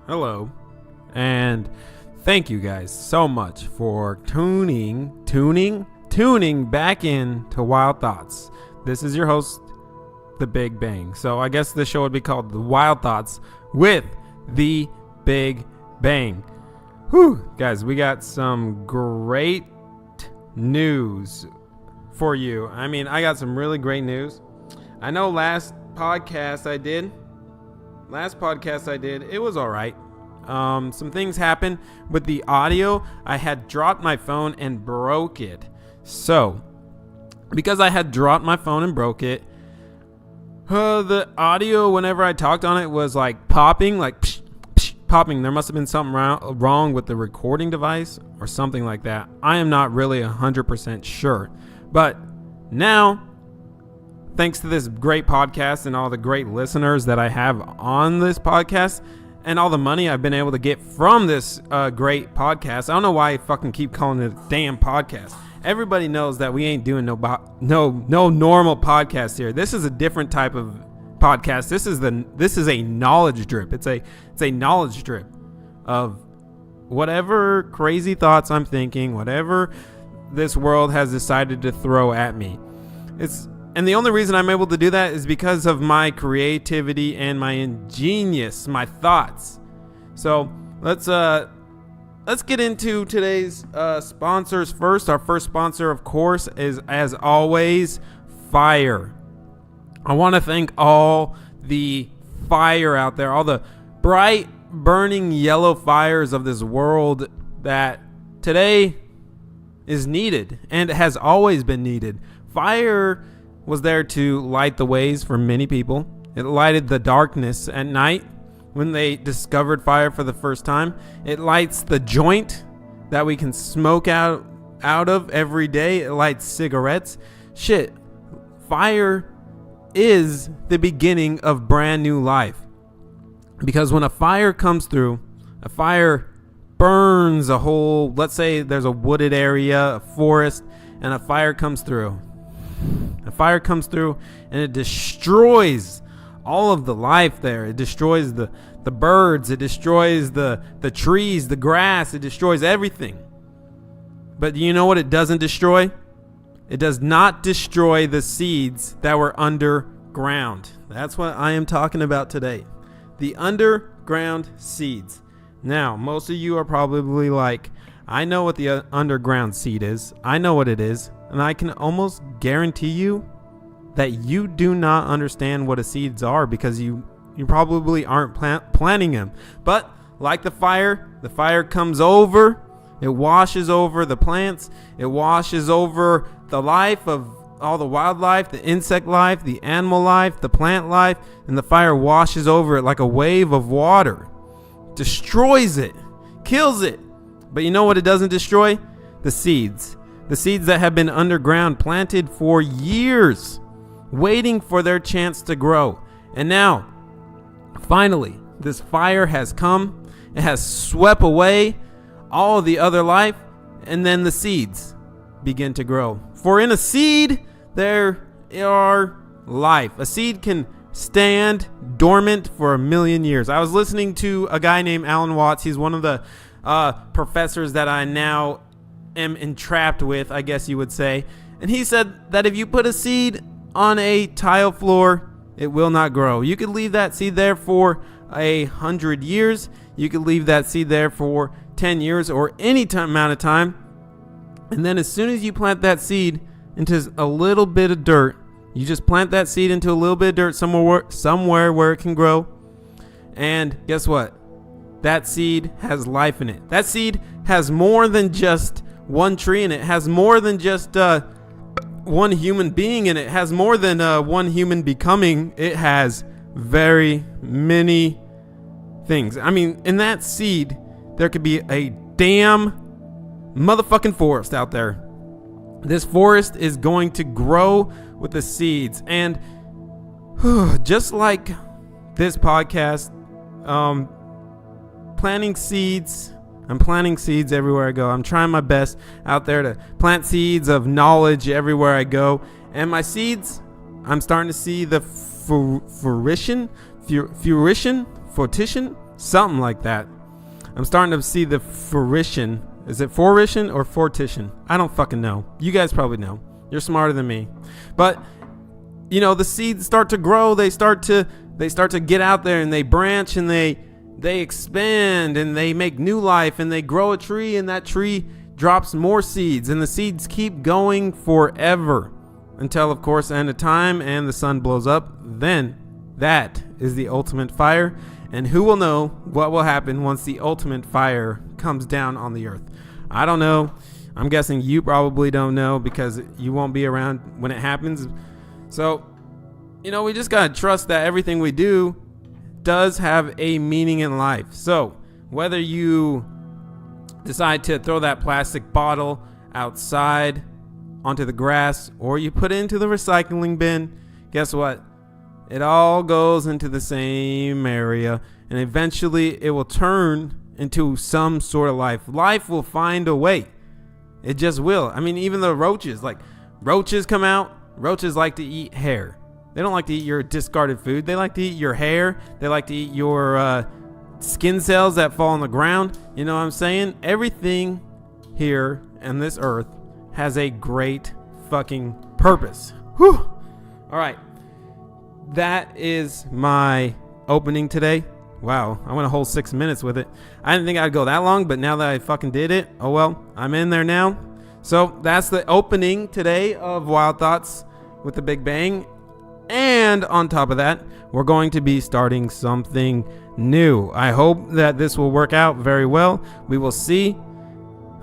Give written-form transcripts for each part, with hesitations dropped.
Hello, and thank you guys so much for tuning back in to Wild Thoughts. This is your host, The Big Bang. So I guess this show would be called The Wild Thoughts with The Big Bang. Whew, guys, we got some great news for you. I got some really great news. I know last podcast I did, it was all right. Some things happened with the audio. I had dropped my phone and broke it. So, because I had dropped my phone and broke it, the audio, whenever I talked on it, was like popping, like psh, psh, popping. There must have been something wrong with the recording device or something like that. I am not really 100% sure. But now, thanks to this great podcast and all the great listeners that I have on this podcast and all the money I've been able to get from this great podcast. I don't know why I fucking keep calling it a damn podcast. Everybody knows that we ain't doing no normal podcast here. This is a different type of podcast. This is a knowledge drip. It's a knowledge drip of whatever crazy thoughts I'm thinking, whatever this world has decided to throw at me. And the only reason I'm able to do that is because of my creativity and my my thoughts. So let's get into today's sponsors first. Our first sponsor, of course, is, as always, fire. I want to thank all the fire out there, all the bright, burning yellow fires of this world that today is needed and has always been needed. Fire was there to light the ways for many people. It lighted the darkness at night when they discovered fire for the first time. It lights the joint that we can smoke out of every day. It lights cigarettes. Shit, fire is the beginning of brand new life. Because when a fire comes through, a fire burns a whole, let's say there's a wooded area, a forest, and a fire comes through. A fire comes through and it destroys all of the life there. It destroys the birds. It destroys the trees, the grass. It destroys everything. But do you know what it doesn't destroy? It does not destroy the seeds that were underground. That's what I am talking about today. The underground seeds. Now, most of you are probably like, I know what the underground seed is. I know what it is. And I can almost guarantee you that you do not understand what a seeds are because you probably aren't planting them. But like the fire comes over, it washes over the plants, it washes over the life of all the wildlife, the insect life, the animal life, the plant life, and the fire washes over it like a wave of water, destroys it, kills it. But you know what it doesn't destroy? The seeds. The seeds that have been underground, planted for years, waiting for their chance to grow. And now, finally, this fire has come. It has swept away all of the other life, and then the seeds begin to grow. For in a seed, there are life. A seed can stand dormant for 1,000,000 years. I was listening to a guy named Alan Watts. He's one of the professors that I now am entrapped with, I guess you would say. And he said that if you put a seed on a tile floor, it will not grow. You could leave that seed there for 100 years. You could leave that seed there for 10 years or any amount of time. And then as soon as you plant that seed into a little bit of dirt, you just plant that seed into a little bit of dirt somewhere where it can grow. And guess what? That seed has life in it. That seed has more than just one tree in it. It has more than just one human being in it. It has more than one human becoming. It has very many things. In that seed, there could be a damn motherfucking forest out there. This forest is going to grow with the seeds. And just like this podcast, planting seeds. I'm planting seeds everywhere I go. I'm trying my best out there to plant seeds of knowledge everywhere I go. And my seeds, I'm starting to see the fruition, Something like that. I'm starting to see the fruition. Is it fruition or fortition? I don't fucking know. You guys probably know. You're smarter than me. But, the seeds start to grow. They start to get out there, and they branch, and they expand, and they make new life, and they grow a tree, and that tree drops more seeds, and the seeds keep going forever until, of course, the end of time and the sun blows up. Then that is the ultimate fire. And who will know what will happen once the ultimate fire comes down on the earth? I don't know. I'm guessing you probably don't know because you won't be around when it happens. So, we just got to trust that everything we do does have a meaning in life. So, whether you decide to throw that plastic bottle outside onto the grass or you put it into the recycling bin, guess what? It all goes into the same area, and eventually it will turn into some sort of life. Life will find a way. It just will. I mean, even the roaches come out. Roaches like to eat hair. They don't like to eat your discarded food. They like to eat your hair. They like to eat your skin cells that fall on the ground. You know what I'm saying? Everything here on this earth has a great fucking purpose. Whew. All right. That is my opening today. Wow, I went a whole 6 minutes with it. I didn't think I'd go that long, but now that I fucking did it, oh well, I'm in there now. So that's the opening today of Wild Thoughts with the Big Bang. And on top of that, we're going to be starting something new. I hope that this will work out very well. We will see.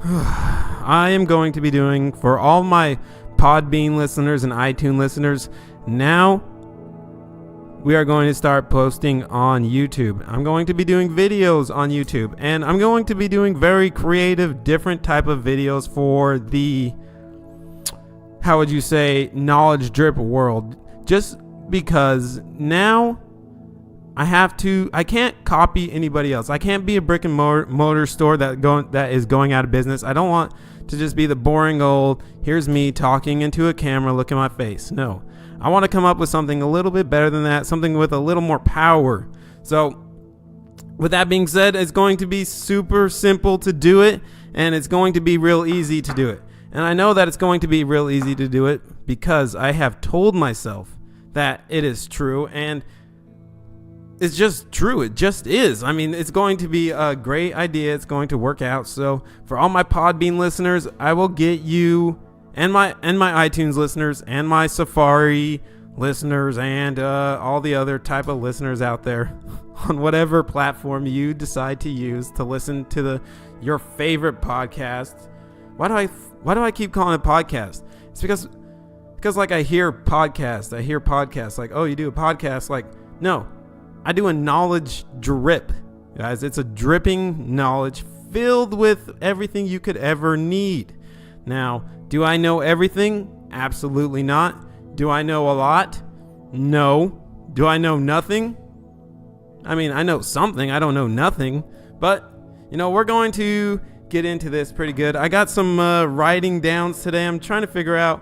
I am going to be doing, for all my Podbean listeners and iTunes listeners, now we are going to start posting on YouTube. I'm going to be doing videos on YouTube, and I'm going to be doing very creative, different type of videos for the, how would you say, knowledge drip world. Just because now I can't copy anybody else. I can't be a brick and mortar store that is going out of business. I don't want to just be the boring old, here's me talking into a camera, look at my face. No. I want to come up with something a little bit better than that, something with a little more power. So, with that being said, it's going to be super simple to do it, and it's going to be real easy to do it. And I know that it's going to be real easy to do it because I have told myself that it is true, and it's just true. It just is. I mean, it's going to be a great idea. It's going to work out. So, for all my Podbean listeners, I will get you and my iTunes listeners and my Safari listeners and all the other type of listeners out there on whatever platform you decide to use to listen to your favorite podcast. Why do I keep calling it podcast? It's because like I hear podcasts like, oh, you do a podcast? Like, no, I do a knowledge drip, guys. It's a dripping knowledge filled with everything you could ever need. Now, do I know everything? Absolutely not. Do I know a lot? No. Do I know nothing? I mean, I know something. I don't know nothing. But, we're going to get into this pretty good. I got some writing downs today. I'm trying to figure out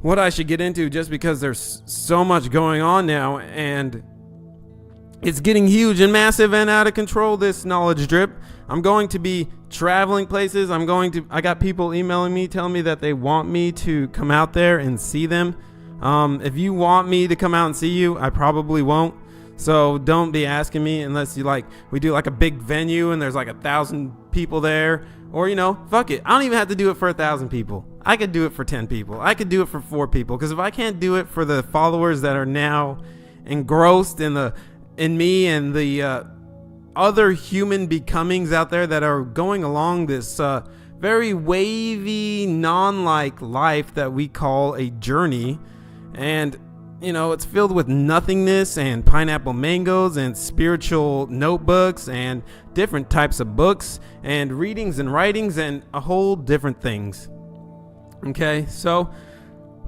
what I should get into just because there's so much going on now. And it's getting huge and massive and out of control, this knowledge drip. I'm going to be traveling places. I got people emailing me, telling me that they want me to come out there and see them. If you want me to come out and see you, I probably won't. So don't be asking me unless we do like a big venue and there's like 1,000 people there. Or, fuck it. I don't even have to do it for 1,000 people. I could do it for 10 people. I could do it for 4 people. Because if I can't do it for the followers that are now engrossed in me and the other human becomings out there that are going along this very wavy, non-like life that we call a journey. And, it's filled with nothingness and pineapple mangoes and spiritual notebooks and different types of books and readings and writings and a whole different things. Okay, so,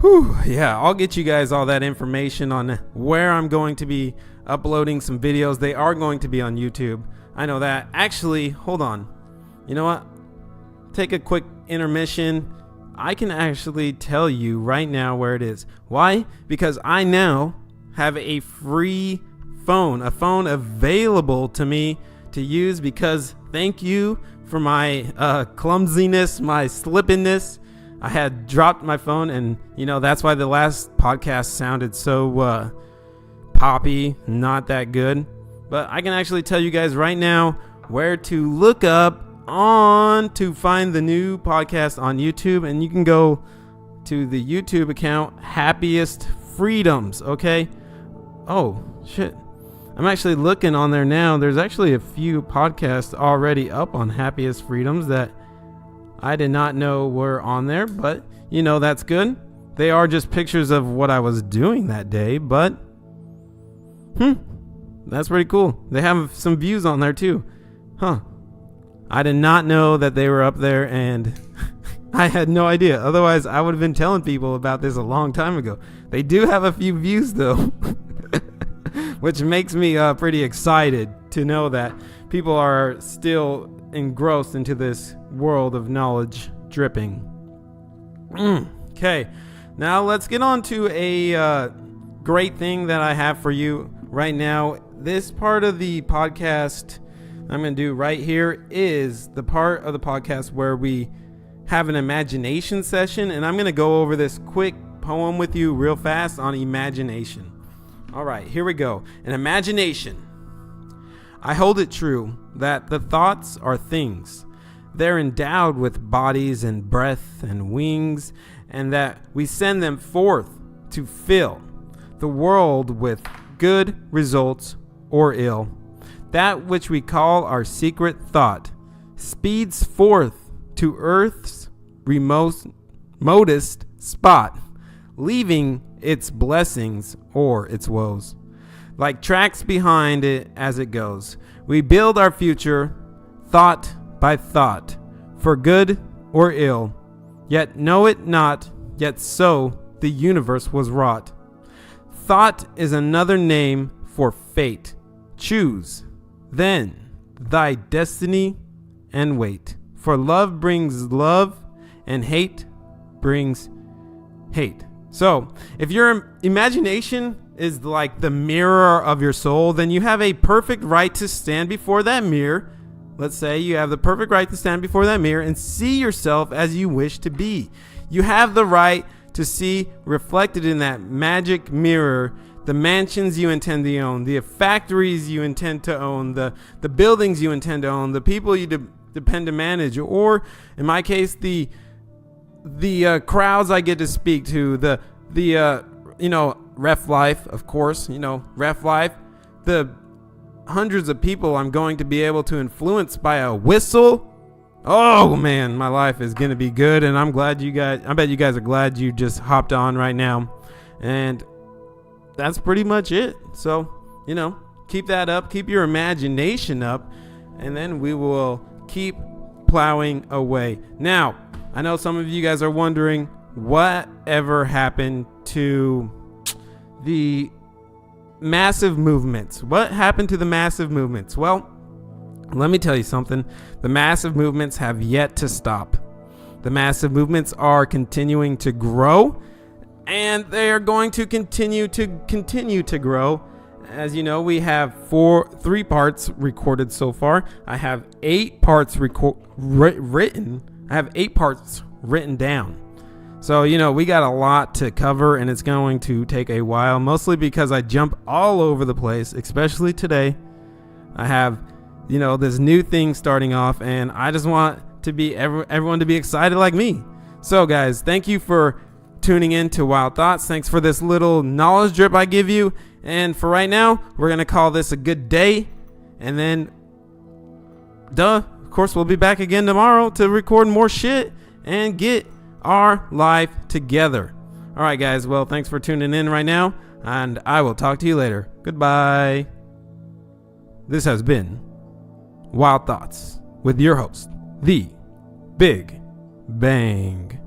I'll get you guys all that information on where I'm going to be uploading some videos. They are going to be on YouTube. I know that. Actually, hold on. You know what? Take a quick intermission. I can actually tell you right now where it is. Why? Because I now have a free phone, a phone available to me to use, because thank you for my clumsiness, my slippiness. I had dropped my phone, and that's why the last podcast sounded so poppy, not that good. But I can actually tell you guys right now where to look up to find the new podcast on YouTube, and you can go to the YouTube account Happiest Freedoms. Okay. Oh shit, I'm actually looking on there now. There's actually a few podcasts already up on Happiest Freedoms that I did not know were on there, but that's good. They are just pictures of what I was doing that day, but that's pretty cool. They have some views on there too. I did not know that they were up there, and I had no idea. Otherwise, I would have been telling people about this a long time ago. They do have a few views though, which makes me pretty excited to know that people are still engrossed into this world of knowledge dripping. Okay, now let's get on to a great thing that I have for you right now. This part of the podcast I'm going to do right here is the part of the podcast where we have an imagination session, and I'm going to go over this quick poem with you real fast on imagination. All right, here we go. An imagination. I hold it true that the thoughts are things. They're endowed with bodies and breath and wings, and that we send them forth to fill the world with good results or ill. That which we call our secret thought speeds forth to Earth's remotest spot, leaving its blessings or its woes like tracks behind it as it goes. We build our future thought by thought, for good or ill, yet know it not, yet so the universe was wrought. Thought is another name for fate. Choose then thy destiny and wait, for love brings love and hate brings hate. So if your imagination is like the mirror of your soul, then you have a perfect right to stand before that mirror. Let's say you have the perfect right to stand before that mirror and see yourself as you wish to be. You have the right to see reflected in that magic mirror the mansions you intend to own, the factories you intend to own, the buildings you intend to own, the people you depend to manage, or in my case, the crowds I get to speak to, the Ref Life, of course, Ref Life, the hundreds of people I'm going to be able to influence by a whistle. Oh man, my life is going to be good, and I bet you guys are glad you just hopped on right now. And that's pretty much it. So, keep that up, keep your imagination up, and then we will keep plowing away. Now, I know some of you guys are wondering whatever happened to the massive movements. What happened to the massive movements? Well, let me tell you something. The massive movements have yet to stop. The massive movements are continuing to grow, and they are going to continue to grow. As you know, we have 3 parts recorded so far. I have 8 parts written. I have 8 parts written down. So, we got a lot to cover, and it's going to take a while, mostly because I jump all over the place, especially today. I have, this new thing starting off, and I just want to be everyone to be excited like me. So, guys, thank you for tuning in to Wild Thoughts. Thanks for this little knowledge drip I give you. And for right now, we're going to call this a good day. And then, of course, we'll be back again tomorrow to record more shit and get our life together. All right, guys. Well, thanks for tuning in right now, and I will talk to you later. Goodbye. This has been Wild Thoughts with your host, The Big Bang.